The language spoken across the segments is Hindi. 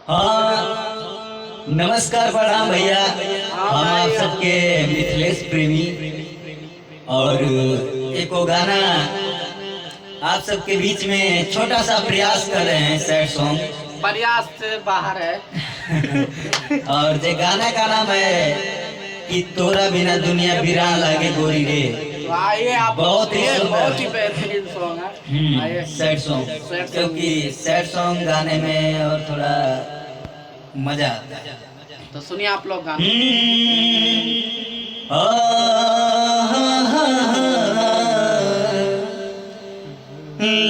हाँ, नमस्कार प्रणाम भैया। हम आप सबके मिथिलेश प्रेमी और एको गाना आप सबके बीच में छोटा सा प्रयास कर रहे हैं। सैड सॉन्ग प्रयास से बाहर है। और जे गाना का नाम है कि तोरा बिना दुनिया वीरान लागे गोरी रे। तो आइए आप, बहुत ही बहुत ही बेहतरीन सॉन्ग है। आइए सैड सॉन्ग, क्योंकि सैड सॉन्ग गाने में और थोड़ा मजा आता है। तो सुनिए आप लोग गाना।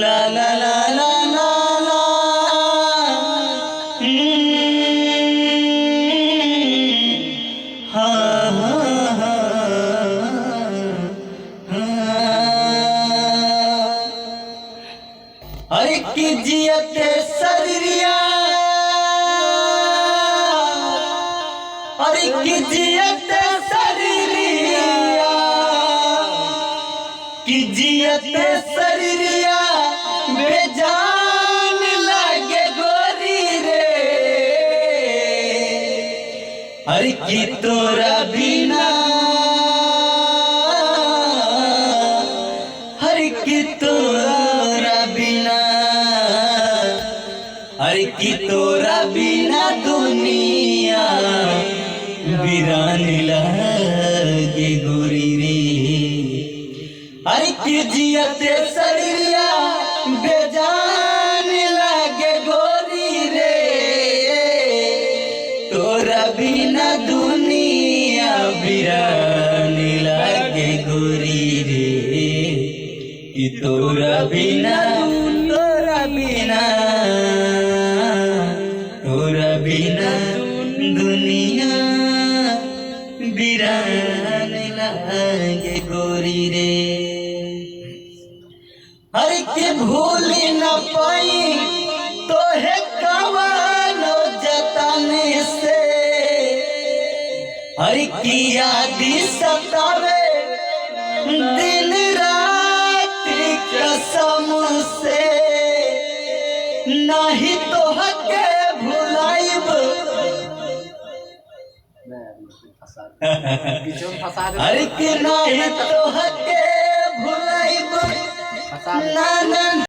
ला ला ला ला ला ला अरे की जियते शरीरिया, अरे की जियते शरीरिया, की जियते शरीरिया बेजान लागे गोरी रे। अरे की तोरा बिना, हर की तोरा बिना, हर की तोरा बिना दुनिया वीरान लागे गोरी रे। हर की जियते शरीरिया बेजान लागे गोरी रे। तोरा बिना दुनिया वीरान लागे गोरी रे। कि तोरा बिना, तोरा बिना, तोरा बिना दुनिया वीरान लागे गोरी रे। हर के भूल न पाई तो है कवानो जताने से। हर की याद सतावे दिन रात कसम से। नहीं तो हके भुलाइब, अरे कि नहीं तो हके भुलाइब ना ना।